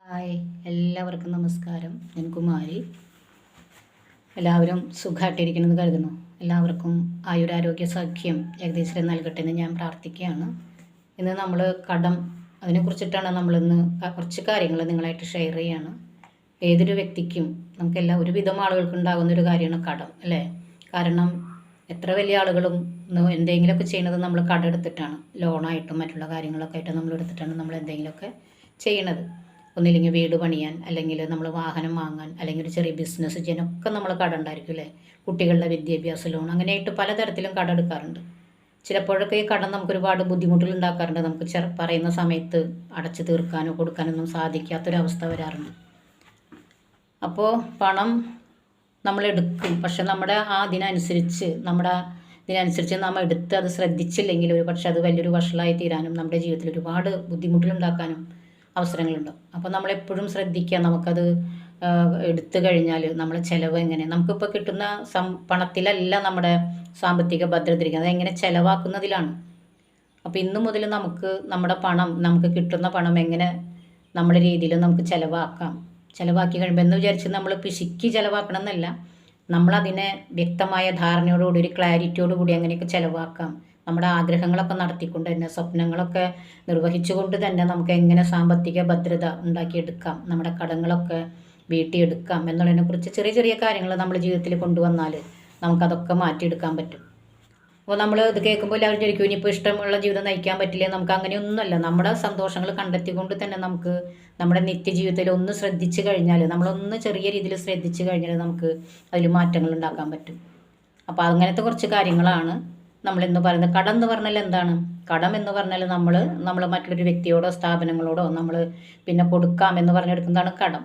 Hi, എല്ലാവർക്കും നമസ്കാരം. ഞാൻ കുമാരി. എല്ലാവരും സുഖമായിട്ടിരിക്കണമെന്ന് കരുതുന്നു. എല്ലാവർക്കും ആയുരാരോഗ്യ സൗഖ്യം ഏകദേശം നൽകട്ടെ എന്ന് ഞാൻ പ്രാർത്ഥിക്കുകയാണ്. ഇന്ന് നമ്മൾ അതിനെക്കുറിച്ചിട്ടാണ് നമ്മളിന്ന് കുറച്ച് കാര്യങ്ങൾ നിങ്ങളായിട്ട് ഷെയർ ചെയ്യുകയാണ്. ഏതൊരു വ്യക്തിക്കും ഒരുവിധം ആളുകൾക്ക് ഉണ്ടാകുന്നൊരു കാര്യമാണ് കടം, അല്ലേ? കാരണം എത്ര വലിയ ആളുകളും എന്തെങ്കിലുമൊക്കെ ചെയ്യുന്നത് നമ്മൾ കടം എടുത്തിട്ടാണ്. ലോണായിട്ടും മറ്റുള്ള കാര്യങ്ങളൊക്കെ ആയിട്ട് നമ്മൾ എടുത്തിട്ടാണ് നമ്മൾ എന്തെങ്കിലുമൊക്കെ ചെയ്യണത്. ഒന്നില്ലെങ്കിൽ വീട് പണിയാൻ, അല്ലെങ്കിൽ നമ്മൾ വാഹനം വാങ്ങാൻ, അല്ലെങ്കിൽ ഒരു ചെറിയ ബിസിനസ് ചെയ്യാനൊക്കെ നമ്മൾ കടം ഉണ്ടായിരിക്കും, അല്ലേ? കുട്ടികളുടെ വിദ്യാഭ്യാസ ലോൺ, അങ്ങനെയായിട്ട് പലതരത്തിലും കടം എടുക്കാറുണ്ട്. ചിലപ്പോഴൊക്കെ ഈ കടം നമുക്ക് ഒരുപാട് ബുദ്ധിമുട്ടുകൾ ഉണ്ടാക്കാറുണ്ട്. നമുക്ക് പറയുന്ന സമയത്ത് അടച്ചു തീർക്കാനോ കൊടുക്കാനൊന്നും സാധിക്കാത്തൊരവസ്ഥ വരാറുണ്ട്. അപ്പോൾ പണം നമ്മൾ എടുക്കും, പക്ഷെ ഇതിനനുസരിച്ച് നമ്മൾ എടുത്ത് അത് ശ്രദ്ധിച്ചില്ലെങ്കിൽ ഒരു പക്ഷെ അത് വലിയൊരു വഷളായി തീരാനും നമ്മുടെ ജീവിതത്തിൽ ഒരുപാട് ബുദ്ധിമുട്ടുകളുണ്ടാക്കാനും അവസരങ്ങളുണ്ടാവും. അപ്പോൾ നമ്മളെപ്പോഴും ശ്രദ്ധിക്കുക. നമുക്കത് എടുത്തു കഴിഞ്ഞാൽ നമ്മളെ ചിലവ് എങ്ങനെ, നമുക്കിപ്പോൾ കിട്ടുന്ന പണത്തിലല്ല നമ്മുടെ സാമ്പത്തിക ഭദ്രത ഇരിക്കുന്നത്, അതെങ്ങനെ ചിലവാക്കുന്നതിലാണ്. അപ്പോൾ ഇന്നു മുതൽ നമുക്ക് കിട്ടുന്ന പണം എങ്ങനെ നമ്മുടെ രീതിയിൽ നമുക്ക് ചിലവാക്കി കഴിയുമ്പോൾ എന്ന് വിചാരിച്ച് നമ്മൾ പിശുക്കി ചിലവാക്കണം എന്നല്ല, നമ്മളതിനെ വ്യക്തമായ ധാരണയോടുകൂടി ഒരു ക്ലാരിറ്റിയോടുകൂടി അങ്ങനെയൊക്കെ ചിലവാക്കാം. നമ്മുടെ ആഗ്രഹങ്ങളൊക്കെ നടത്തിക്കൊണ്ട് തന്നെ, സ്വപ്നങ്ങളൊക്കെ നിർവഹിച്ചുകൊണ്ട് തന്നെ നമുക്ക് എങ്ങനെ സാമ്പത്തിക ഭദ്രത ഉണ്ടാക്കിയെടുക്കാം, നമ്മുടെ കടങ്ങളൊക്കെ വീട്ടിയെടുക്കാം എന്നുള്ളതിനെക്കുറിച്ച് ചെറിയ ചെറിയ കാര്യങ്ങൾ നമ്മൾ ജീവിതത്തിൽ കൊണ്ടുവന്നാൽ നമുക്കതൊക്കെ മാറ്റിയെടുക്കാൻ പറ്റും. അപ്പോൾ നമ്മൾ ഇത് കേൾക്കുമ്പോൾ എല്ലാവരും ചോദിക്കും, ഇനിയിപ്പോൾ ഇഷ്ടമുള്ള ജീവിതം നയിക്കാൻ പറ്റില്ലേ? നമുക്ക് അങ്ങനെയൊന്നുമല്ല. നമ്മുടെ സന്തോഷങ്ങൾ കണ്ടെത്തിക്കൊണ്ട് തന്നെ നമുക്ക് നമ്മുടെ നിത്യജീവിതത്തിൽ ഒന്ന് ശ്രദ്ധിച്ചു കഴിഞ്ഞാൽ, നമ്മളൊന്ന് ചെറിയ രീതിയിൽ ശ്രദ്ധിച്ചു കഴിഞ്ഞാൽ നമുക്ക് അതിൽ മാറ്റങ്ങൾ ഉണ്ടാക്കാൻ പറ്റും. അപ്പോൾ അങ്ങനത്തെ കുറച്ച് കാര്യങ്ങളാണ് നമ്മളിന്ന് പറയുന്നത്. കടം എന്ന് പറഞ്ഞാൽ എന്താണ്? കടം എന്ന് പറഞ്ഞാൽ നമ്മൾ മറ്റൊരു വ്യക്തിയോടോ സ്ഥാപനങ്ങളോടോ നമ്മൾ പിന്നെ കൊടുക്കാം എന്ന് പറഞ്ഞെടുക്കുന്നതാണ് കടം.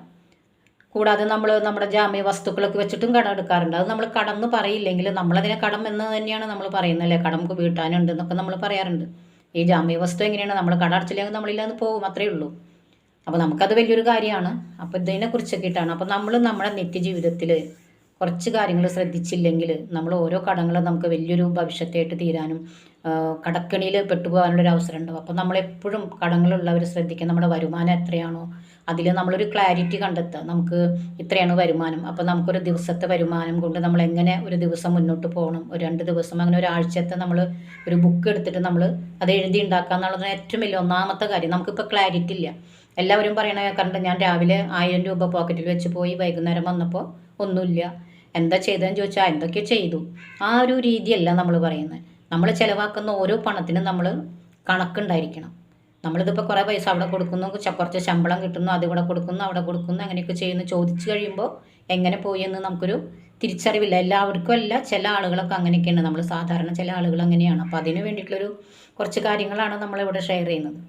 കൂടാതെ നമ്മുടെ ജാമ്യ വസ്തുക്കളൊക്കെ വെച്ചിട്ടും കടം എടുക്കാറുണ്ട്. അത് നമ്മൾ കടം എന്ന് പറയില്ലെങ്കിൽ നമ്മളതിനെ കടം എന്ന് തന്നെയാണ് നമ്മൾ പറയുന്നത്, അല്ലേ? കടം വീട്ടാനുണ്ട് എന്നൊക്കെ നമ്മൾ പറയാറുണ്ട്. ഈ ജാമ്യ വസ്തു എങ്ങനെയാണ്? നമ്മൾ കട അടച്ചില്ലെങ്കിൽ നമ്മളില്ലാന്ന് പോകും, അത്രയേ ഉള്ളൂ. അപ്പോൾ നമുക്കത് വലിയൊരു കാര്യമാണ്. അപ്പോൾ ഇതിനെക്കുറിച്ചൊക്കെ ഇട്ടാണ്. അപ്പോൾ നമ്മുടെ നിത്യജീവിതത്തിൽ കുറച്ച് കാര്യങ്ങൾ ശ്രദ്ധിച്ചില്ലെങ്കിൽ നമ്മൾ ഓരോ കടങ്ങളും നമുക്ക് വലിയൊരു ഭവിഷ്യത്തായിട്ട് തീരാനും കടക്കെണിയിൽ പെട്ടുപോകാനുള്ളൊരു അവസരം ഉണ്ടാവും. അപ്പോൾ നമ്മളെപ്പോഴും കടങ്ങളുള്ളവർ ശ്രദ്ധിക്കുക. നമ്മുടെ വരുമാനം എത്രയാണോ അതിൽ നമ്മളൊരു ക്ലാരിറ്റി കണ്ടെത്തുക. നമുക്ക് ഇത്രയാണ് വരുമാനം, അപ്പോൾ നമുക്കൊരു ദിവസത്തെ വരുമാനം കൊണ്ട് നമ്മൾ എങ്ങനെ ഒരു ദിവസം മുന്നോട്ട് പോകണം, ഒരു 2 ദിവസം, അങ്ങനെ ഒരാഴ്ചത്തെ നമ്മൾ ഒരു ബുക്ക് എടുത്തിട്ട് നമ്മൾ അത് എഴുതി ഉണ്ടാക്കുക എന്നുള്ളതാണ് ഏറ്റവും വലിയ ഒന്നാമത്തെ കാര്യം. നമുക്കിപ്പോൾ ക്ലാരിറ്റി ഇല്ല. എല്ലാവരും പറയണ കണ്ട് ഞാൻ രാവിലെ 1000 രൂപ പോക്കറ്റിൽ വെച്ച് പോയി, വൈകുന്നേരം വന്നപ്പോൾ ഒന്നുമില്ല. എന്താ ചെയ്തതെന്ന് ചോദിച്ചാൽ എന്തൊക്കെ ചെയ്തു, ആ ഒരു രീതിയല്ല നമ്മൾ പറയുന്നത്. നമ്മൾ ചിലവാക്കുന്ന ഓരോ പണത്തിനും നമ്മൾ കണക്കുണ്ടായിരിക്കണം. നമ്മളിതിപ്പോൾ കുറേ പൈസ അവിടെ കൊടുക്കുന്നു, കുറച്ച് ശമ്പളം കിട്ടുന്നു, അതിവിടെ കൊടുക്കുന്നു, അവിടെ കൊടുക്കുന്നു, അങ്ങനെയൊക്കെ ചെയ്യുന്നു. ചോദിച്ചു കഴിയുമ്പോൾ എങ്ങനെ പോയി എന്ന് നമുക്കൊരു തിരിച്ചറിവില്ല. എല്ലാവർക്കും അല്ല, ചില ആളുകളൊക്കെ അങ്ങനെയൊക്കെയാണ്. നമ്മൾ സാധാരണ ചില ആളുകൾ അങ്ങനെയാണ്. അപ്പോൾ അതിന് വേണ്ടിയിട്ടുള്ളൊരു കുറച്ച് കാര്യങ്ങളാണ് നമ്മളിവിടെ ഷെയർ ചെയ്യുന്നത്.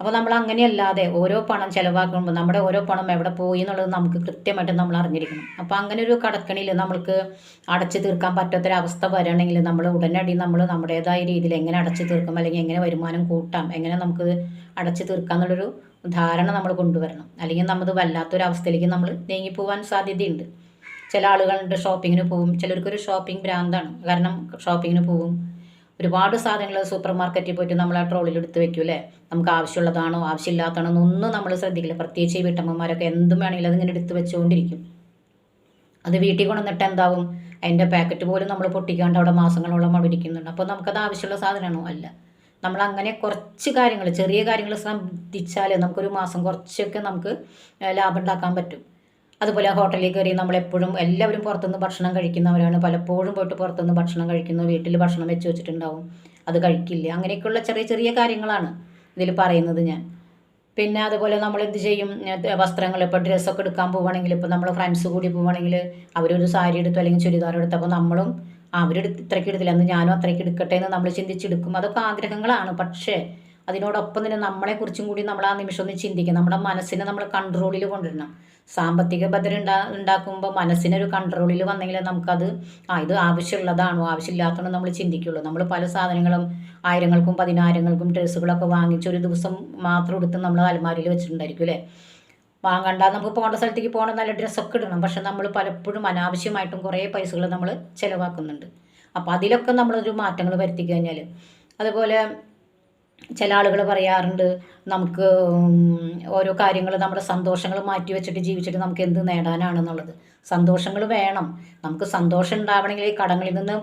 അപ്പോൾ നമ്മൾ അങ്ങനെയല്ലാതെ ഓരോ പണം ചിലവാക്കുമ്പോൾ നമ്മുടെ ഓരോ പണം എവിടെ പോയി എന്നുള്ളത് നമുക്ക് കൃത്യമായിട്ട് നമ്മൾ അറിഞ്ഞിരിക്കണം. അപ്പോൾ അങ്ങനെ ഒരു കടക്കണിയിൽ നമ്മൾക്ക് അടച്ചു തീർക്കാൻ പറ്റാത്തൊരവസ്ഥ വരണമെങ്കിൽ നമ്മൾ ഉടനടി നമ്മുടേതായ രീതിയിൽ എങ്ങനെ അടച്ചു തീർക്കാം, അല്ലെങ്കിൽ എങ്ങനെ വരുമാനം കൂട്ടാം, എങ്ങനെ നമുക്ക് അടച്ചു തീർക്കാം എന്നുള്ളൊരു ധാരണ നമ്മൾ കൊണ്ടുവരണം. അല്ലെങ്കിൽ നമ്മൾ വല്ലാത്തൊരവസ്ഥയിലേക്ക് നമ്മൾ നീങ്ങിപ്പോവാൻ സാധ്യതയുണ്ട്. ചില ആളുകളുണ്ട് ഷോപ്പിങ്ങിന് പോവും, ചിലർക്കൊരു ഷോപ്പിംഗ് ഭ്രാന്താണ്. കാരണം ഷോപ്പിങ്ങിന് പോവും, ഒരുപാട് സാധനങ്ങൾ സൂപ്പർ മാർക്കറ്റിൽ പോയിട്ട് നമ്മൾ ആ ട്രോളിൽ എടുത്ത് വെക്കും, അല്ലേ? നമുക്ക് ആവശ്യമുള്ളതാണോ ആവശ്യമില്ലാത്തതാണോ എന്നൊന്നും നമ്മൾ ശ്രദ്ധിക്കില്ല. പ്രത്യേകിച്ച് ഈ വീട്ടമ്മമാരൊക്കെ എന്തും വേണമെങ്കിലും അതിങ്ങനെ എടുത്ത് വെച്ചുകൊണ്ടിരിക്കും. അത് വീട്ടിൽ കൊണ്ടുവന്നിട്ട് എന്താവും, അതിൻ്റെ പാക്കറ്റ് പോലും നമ്മൾ പൊട്ടിക്കാണ്ട് അവിടെ മാസങ്ങളോളം അവിടെ ഇരിക്കുന്നുണ്ട്. അപ്പോൾ നമുക്കത് ആവശ്യമുള്ള സാധനമാണോ? അല്ല. നമ്മൾ അങ്ങനെ കുറച്ച് കാര്യങ്ങൾ, ചെറിയ കാര്യങ്ങൾ ശ്രദ്ധിച്ചാൽ നമുക്കൊരു മാസം കുറച്ചൊക്കെ നമുക്ക് ലാഭം ഉണ്ടാക്കാൻ പറ്റും. അതുപോലെ ഹോട്ടലിൽ കയറി നമ്മളെപ്പോഴും എല്ലാവരും പുറത്തുനിന്ന് ഭക്ഷണം കഴിക്കുന്നവരാണ്. പലപ്പോഴും പോയിട്ട് പുറത്തുനിന്ന് ഭക്ഷണം കഴിക്കുന്നു, വീട്ടിൽ ഭക്ഷണം വെച്ച് വെച്ചിട്ടുണ്ടാവും, അത് കഴിക്കില്ല. അങ്ങനെയൊക്കെയുള്ള ചെറിയ ചെറിയ കാര്യങ്ങളാണ് ഇതിൽ പറയുന്നത് ഞാൻ. പിന്നെ അതുപോലെ നമ്മൾ എന്ത് ചെയ്യും, വസ്ത്രങ്ങൾ ഇപ്പോൾ ഡ്രസ്സൊക്കെ എടുക്കാൻ പോവുകയാണെങ്കിൽ, ഇപ്പോൾ നമ്മൾ ഫ്രണ്ട്സ് കൂടി പോവുകയാണെങ്കിൽ അവരൊരു സാരി എടുത്തു അല്ലെങ്കിൽ ചുരിദാർ എടുത്തു, അപ്പോൾ നമ്മളും ഇത്രയ്ക്ക് എടുത്തില്ല, അന്ന് ഞാനും അത്രയ്ക്ക് എടുക്കട്ടെ എന്ന് നമ്മൾ ചിന്തിച്ചെടുക്കും. അതൊക്കെ ആഗ്രഹങ്ങളാണ്. പക്ഷേ അതിനോടൊപ്പം തന്നെ നമ്മളെക്കുറിച്ചും കൂടി നമ്മൾ ആ നിമിഷം ഒന്ന് ചിന്തിക്കുക. നമ്മുടെ മനസ്സിനെ നമ്മൾ കൺട്രോളിൽ കൊണ്ടുവരണം. സാമ്പത്തിക ഭദ്രത ഉണ്ടാക്കുമ്പോൾ മനസ്സിനൊരു കൺട്രോളിൽ വന്നെങ്കിൽ നമുക്കത് ഇത് ആവശ്യമുള്ളതാണോ ആവശ്യമില്ലാത്തതാണോ നമ്മൾ ചിന്തിക്കുള്ളൂ. നമ്മൾ പല സാധനങ്ങളും 1000-ങ്ങൾക്കും 10000-ങ്ങൾക്കും ഡ്രസ്സുകളൊക്കെ വാങ്ങിച്ച് ഒരു ദിവസം മാത്രം എടുത്ത് നമ്മൾ അലമാരിയിൽ വെച്ചിട്ടുണ്ടായിരിക്കും, അല്ലേ? വാങ്ങണ്ട, നമുക്ക് പോകേണ്ട സ്ഥലത്തേക്ക് പോകണം, നല്ല ഡ്രസ്സൊക്കെ ഇടണം. പക്ഷെ നമ്മൾ പലപ്പോഴും അനാവശ്യമായിട്ടും കുറേ പൈസകൾ നമ്മൾ ചിലവാക്കുന്നുണ്ട്. അപ്പോൾ അതിലൊക്കെ നമ്മളൊരു മാറ്റങ്ങൾ വരുത്തി കഴിഞ്ഞാൽ, അതുപോലെ ചില ആളുകൾ പറയാറുണ്ട് നമുക്ക് ഓരോ കാര്യങ്ങൾ നമ്മുടെ സന്തോഷങ്ങൾ മാറ്റി വെച്ചിട്ട് ജീവിച്ചിട്ട് നമുക്ക് എന്ത് നേടാനാണെന്നുള്ളത്. സന്തോഷങ്ങൾ വേണം. നമുക്ക് സന്തോഷം ഉണ്ടാവണമെങ്കിൽ ഈ കടങ്ങളിൽ നിന്ന്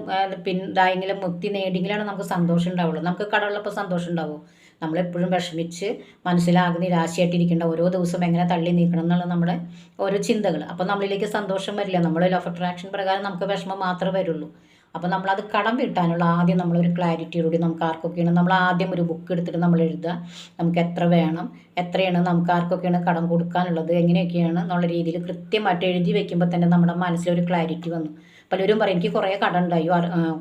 ഇതായെങ്കിലും മുക്തി നേടിയെങ്കിലാണ് നമുക്ക് സന്തോഷം ഉണ്ടാവുള്ളൂ. നമുക്ക് കടമുള്ളപ്പോൾ സന്തോഷം ഉണ്ടാവുമോ? നമ്മളെപ്പോഴും വിഷമിച്ച് മനസ്സിലാകെ നിരാശയായിട്ടിരിക്കേണ്ട ഓരോ ദിവസം എങ്ങനെ തള്ളി നീക്കണം എന്നുള്ള നമ്മുടെ ഓരോ ചിന്തകൾ. അപ്പോൾ നമ്മളിലേക്ക് സന്തോഷം വരില്ല. നമ്മൾ ലോ ഓഫ് അട്രാക്ഷൻ പ്രകാരം നമുക്ക് വിഷമം മാത്രമേ വരുള്ളൂ. അപ്പോൾ നമ്മളത് കടം വീട്ടാനുള്ള ആദ്യം നമ്മളൊരു ക്ലാരിറ്റിയോടുകൂടി നമുക്ക് ആർക്കൊക്കെയാണ് നമ്മൾ ആദ്യം ഒരു ബുക്ക് എടുത്തിട്ട് നമ്മൾ എഴുതുക. നമുക്ക് എത്ര വേണം, എത്രയാണ് നമുക്ക് ആർക്കൊക്കെയാണ് കടം കൊടുക്കാനുള്ളത്, എങ്ങനെയൊക്കെയാണ് എന്നുള്ള രീതിയിൽ കൃത്യമായിട്ട് എഴുതി വെക്കുമ്പോൾ തന്നെ നമ്മുടെ മനസ്സിലൊരു ക്ലാരിറ്റി വന്നു. പലരും പറയും എനിക്ക് കുറേ കടം ഉണ്ടായി,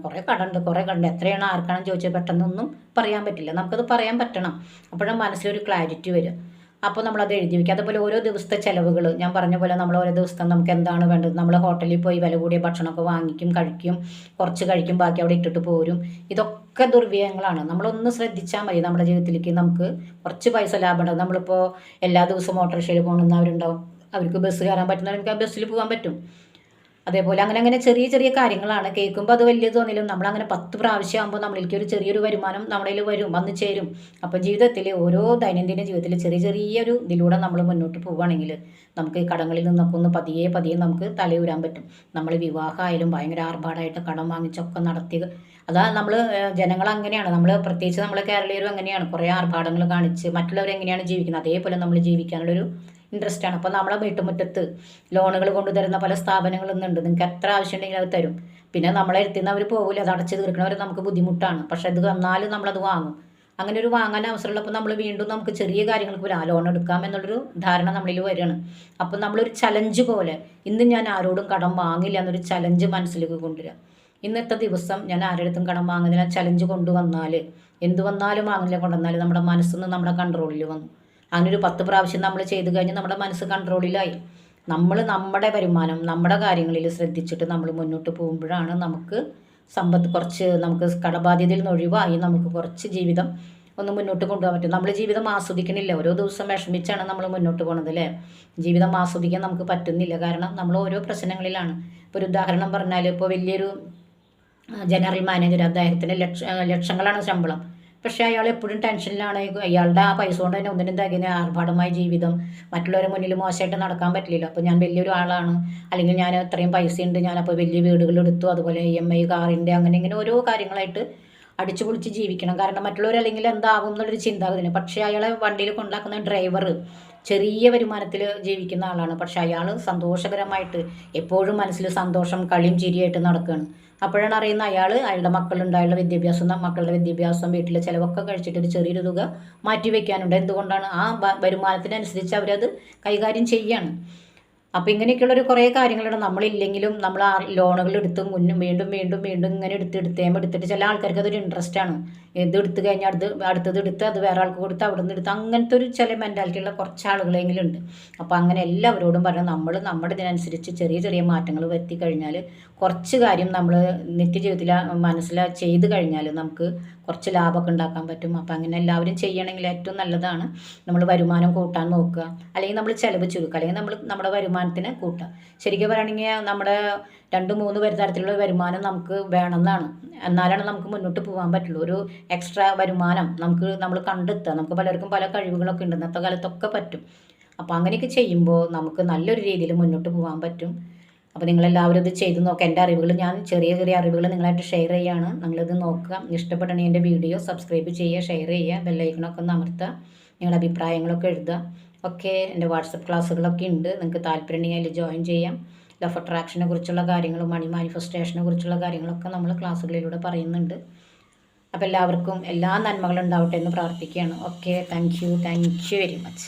കുറേ കടമുണ്ട്, എത്രയാണ് ആർക്കാണെന്ന് ചോദിച്ചാൽ പെട്ടെന്നൊന്നും പറയാൻ പറ്റില്ല. നമുക്കത് പറയാൻ പറ്റണം. അപ്പോഴാണ് മനസ്സിലൊരു ക്ലാരിറ്റി വരിക. അപ്പോൾ നമ്മളത് എഴുതി വയ്ക്കുക. അതുപോലെ ഓരോ ദിവസത്തെ ചിലവുകൾ ഞാൻ പറഞ്ഞ പോലെ നമ്മൾ ഓരോ ദിവസത്തെ നമുക്ക് എന്താണ് വേണ്ടത്. നമ്മൾ ഹോട്ടലിൽ പോയി വില കൂടിയ ഭക്ഷണമൊക്കെ വാങ്ങിക്കും, കഴിക്കും, കുറച്ച് കഴിക്കും, ബാക്കി അവിടെ ഇട്ടിട്ട് പോരും. ഇതൊക്കെ ദുർവ്യയങ്ങളാണ്. നമ്മളൊന്ന് ശ്രദ്ധിച്ചാൽ മതി. നമ്മുടെ ജീവിതത്തിലേക്ക് നമുക്ക് കുറച്ച് പൈസ ലാഭം ഉണ്ടാകും. നമ്മളിപ്പോൾ എല്ലാ ദിവസവും ഓട്ടോറിക്ഷയിൽ പോകുന്നവരുണ്ടാവും. അവർക്ക് ബസ് കയറാൻ പറ്റുന്നവർക്ക് ആ ബസ്സിൽ പോകാൻ പറ്റും. അതേപോലെ അങ്ങനെ ചെറിയ ചെറിയ കാര്യങ്ങളാണ്. കേൾക്കുമ്പോൾ അത് വലിയ തോന്നിലും നമ്മളങ്ങനെ 10 പ്രാവശ്യം ആകുമ്പോൾ നമ്മളിലേക്ക് ഒരു ചെറിയൊരു വരുമാനം നമ്മുടെ കയ്യിൽ വരും, വന്നു ചേരും. അപ്പോൾ ജീവിതത്തിൽ ഓരോ ദൈനംദിന ജീവിതത്തിൽ ചെറിയൊരു ഇതിലൂടെ നമ്മൾ മുന്നോട്ട് പോവുകയാണെങ്കിൽ നമുക്ക് ഈ കടങ്ങളിൽ നിന്നൊക്കെ ഒന്ന് പതിയെ നമുക്ക് തലയൂരാൻ പറ്റും. നമ്മൾ വിവാഹമായാലും ഭയങ്കര ആർഭാടമായിട്ട് കടം വാങ്ങിച്ചൊക്കെ നടത്തി അതാ നമ്മൾ ജനങ്ങൾ അങ്ങനെയാണ്. നമ്മൾ പ്രത്യേകിച്ച് നമ്മൾ കേരളീയരും അങ്ങനെയാണ്. കുറേ ആർഭാടങ്ങൾ കാണിച്ച് മറ്റുള്ളവർ എങ്ങനെയാണ് ജീവിക്കുന്നത് അതേപോലെ നമ്മൾ ജീവിക്കാനുള്ളൊരു ഇൻട്രസ്റ്റാണ്. അപ്പോൾ നമ്മളെ വീട്ടുമുറ്റത്ത് ലോണുകൾ കൊണ്ടുതരുന്ന പല സ്ഥാപനങ്ങൾ ഇന്നുണ്ട്. നിങ്ങൾക്ക് എത്ര ആവശ്യം ഉണ്ടെങ്കിലും അത് തരും. പിന്നെ നമ്മളെ എത്തുന്ന അവർ പോകില്ല, അത് അടച്ച് തീർക്കണവർ നമുക്ക് ബുദ്ധിമുട്ടാണ്. പക്ഷേ അത് വന്നാലും നമ്മളത് വാങ്ങും. അങ്ങനെ ഒരു വാങ്ങാൻ അവസരമുള്ളപ്പോൾ നമ്മൾ വീണ്ടും നമുക്ക് ചെറിയ കാര്യങ്ങൾക്ക് വരാം ലോൺ എടുക്കാം എന്നുള്ളൊരു ധാരണ നമ്മളിൽ വരികയാണ്. അപ്പോൾ നമ്മളൊരു ചലഞ്ച് പോലെ ഇന്ന് ഞാൻ ആരോടും കടം വാങ്ങില്ല എന്നൊരു ചലഞ്ച് മനസ്സിലേക്ക് കൊണ്ടുവരിക. ഇന്നത്തെ ദിവസം ഞാൻ ആരുടെ കടം വാങ്ങുന്നതിന് ചലഞ്ച് കൊണ്ടുവന്നാൽ എന്ത് വന്നാലും വാങ്ങില്ല കൊണ്ടുവന്നാൽ നമ്മുടെ മനസ്സിൽ നമ്മുടെ കൺട്രോളിൽ വന്നു. അങ്ങനെ ഒരു 10 പ്രാവശ്യം നമ്മൾ ചെയ്ത് കഴിഞ്ഞ് നമ്മുടെ മനസ്സ് കൺട്രോളിലായി. നമ്മൾ നമ്മുടെ വരുമാനം നമ്മുടെ കാര്യങ്ങളിൽ ശ്രദ്ധിച്ചിട്ട് നമ്മൾ മുന്നോട്ട് പോകുമ്പോഴാണ് നമുക്ക് സമ്പത്ത് കുറച്ച് നമുക്ക് കടബാധ്യതയിൽ നിന്ന് ഒഴിവായി നമുക്ക് കുറച്ച് ജീവിതം ഒന്ന് മുന്നോട്ട് കൊണ്ടുപോകാൻ പറ്റും. നമ്മൾ ജീവിതം ആസ്വദിക്കണില്ല. ഓരോ ദിവസം വിഷമിച്ചാണ് നമ്മൾ മുന്നോട്ട് പോകുന്നത് അല്ലേ. ജീവിതം ആസ്വദിക്കാൻ നമുക്ക് പറ്റുന്നില്ല. കാരണം നമ്മൾ ഓരോ പ്രശ്നങ്ങളിലാണ്. ഇപ്പോൾ ഒരു ഉദാഹരണം പറഞ്ഞാൽ ഇപ്പോൾ വലിയൊരു ജനറൽ മാനേജർ, അദ്ദേഹത്തിന് ലക്ഷങ്ങളാണ് ശമ്പളം. പക്ഷേ അയാൾ എപ്പോഴും ടെൻഷനിലാണ്. അയാളുടെ ആ പൈസ കൊണ്ട് തന്നെ ഒന്നിനും തികഞ്ഞ ആർഭാടമായ ജീവിതം. മറ്റുള്ളവരുടെ മുന്നിൽ മോശമായിട്ട് നടക്കാൻ പറ്റില്ലല്ലോ. അപ്പോൾ ഞാൻ വലിയൊരു ആളാണ്, അല്ലെങ്കിൽ ഞാൻ ഇത്രയും പൈസയുണ്ട്, ഞാനപ്പോൾ വലിയ വീടുകൾ എടുത്തു, അതുപോലെ EMI കാറിൻ്റെ അങ്ങനെ ഓരോ കാര്യങ്ങളായിട്ട് അടിച്ചു പൊളിച്ച് ജീവിക്കണം. കാരണം മറ്റുള്ളവർ അല്ലെങ്കിൽ എന്താകും എന്നുള്ളൊരു ചിന്താഗതിന്. പക്ഷേ അയാളെ വണ്ടിയിൽ കൊണ്ടാക്കുന്ന ഡ്രൈവർ ചെറിയ വരുമാനത്തിൽ ജീവിക്കുന്ന ആളാണ്. പക്ഷെ അയാൾ സന്തോഷകരമായിട്ട് എപ്പോഴും മനസ്സിൽ സന്തോഷം കളിയും ചിരിയായിട്ട് നടക്കുകയാണ്. അപ്പോഴാണ് അറിയുന്ന അയാളുടെ മക്കളുണ്ട്, മക്കളുടെ വിദ്യാഭ്യാസം വീട്ടിലെ ചിലവൊക്കെ കഴിച്ചിട്ട് ഒരു ചെറിയൊരു തുക മാറ്റി വയ്ക്കാനുണ്ട്. എന്തുകൊണ്ടാണ്? ആ വരുമാനത്തിനനുസരിച്ച് അവരത് കൈകാര്യം ചെയ്യാണ്. അപ്പോൾ ഇങ്ങനെയൊക്കെയുള്ളൊരു കുറേ കാര്യങ്ങളുണ്ട്. നമ്മളില്ലെങ്കിലും നമ്മൾ ആ ലോണുകൾ എടുത്ത് വീണ്ടും ഇങ്ങനെ എടുത്തിട്ട് ചില ആൾക്കാർക്ക് അതൊരു ഇൻട്രസ്റ്റാണ്. ഇത് എടുത്തു കഴിഞ്ഞാൽ അടുത്തത് എടുത്ത് അത് വേറെ ആൾക്ക് കൊടുത്ത് അവിടെ നിന്ന് എടുത്ത് അങ്ങനത്തെ ഒരു ചില മെൻറ്റാലിറ്റിയുള്ള കുറച്ച് ആളുകളെങ്കിലും ഉണ്ട്. അപ്പോൾ അങ്ങനെ എല്ലാവരോടും പറഞ്ഞാൽ നമ്മൾ നമ്മുടെ ഇതിനനുസരിച്ച് ചെറിയ മാറ്റങ്ങൾ വരുത്തി കഴിഞ്ഞാൽ കുറച്ച് കാര്യം നമ്മൾ നിത്യജീവിതത്തിൽ ചെയ്ത് കഴിഞ്ഞാൽ നമുക്ക് കുറച്ച് ലാഭമൊക്കെ ഉണ്ടാക്കാൻ പറ്റും. അപ്പോൾ അങ്ങനെ എല്ലാവരും ചെയ്യണമെങ്കിൽ ഏറ്റവും നല്ലതാണ് നമ്മൾ വരുമാനം കൂട്ടാൻ നോക്കുക, അല്ലെങ്കിൽ നമ്മൾ ചിലവ് ചുരുക്കുക, അല്ലെങ്കിൽ നമ്മുടെ വരുമാനത്തിന് കൂട്ടുക. ശരിക്കും പറയുകയാണെങ്കിൽ നമ്മുടെ 2-3 തരത്തിലുള്ള വരുമാനം നമുക്ക് വേണമെന്നാണ്. എന്നാലാണ് നമുക്ക് മുന്നോട്ട് പോകാൻ പറ്റുള്ളൂ. ഒരു എക്സ്ട്രാ വരുമാനം നമ്മൾ കണ്ടെത്തുക. നമുക്ക് പലർക്കും പല കഴിവുകളൊക്കെ ഉണ്ട്, ഇന്നത്തെ കാലത്തൊക്കെ പറ്റും. അപ്പോൾ അങ്ങനെയൊക്കെ ചെയ്യുമ്പോൾ നമുക്ക് നല്ലൊരു രീതിയിൽ മുന്നോട്ട് പോകാൻ പറ്റും. അപ്പോൾ നിങ്ങളെല്ലാവരും ഇത് ചെയ്ത് നോക്കുക. എൻ്റെ അറിവുകൾ ഞാൻ ചെറിയ അറിവുകൾ നിങ്ങളായിട്ട് ഷെയർ ചെയ്യുകയാണ്. നിങ്ങളിത് നോക്കുക. ഇഷ്ടപ്പെടണമെങ്കിൽ എൻ്റെ വീഡിയോ സബ്സ്ക്രൈബ് ചെയ്യുക, ഷെയർ ചെയ്യുക, ബെല്ലൈക്കണൊക്കെ ഒന്ന് അമർത്തുക, നിങ്ങളുടെ അഭിപ്രായങ്ങളൊക്കെ എഴുതുക. ഓക്കെ, എൻ്റെ വാട്സപ്പ് ക്ലാസ്സുകളൊക്കെ ഉണ്ട്. നിങ്ങൾക്ക് താല്പര്യമുണ്ടെങ്കിൽ അതിൽ ജോയിൻ ചെയ്യാം. ലോ ഓഫ് അട്രാക്ഷനെ കുറിച്ചുള്ള കാര്യങ്ങളും മണി മാനിഫെസ്റ്റേഷനെ കുറിച്ചുള്ള കാര്യങ്ങളൊക്കെ നമ്മൾ ക്ലാസ്സുകളിലൂടെ പറയുന്നുണ്ട്. അപ്പോൾ എല്ലാവർക്കും എല്ലാ നന്മകളും ഉണ്ടാവട്ടെ എന്ന് പ്രാർത്ഥിക്കുകയാണ്. Okay, thank you very much.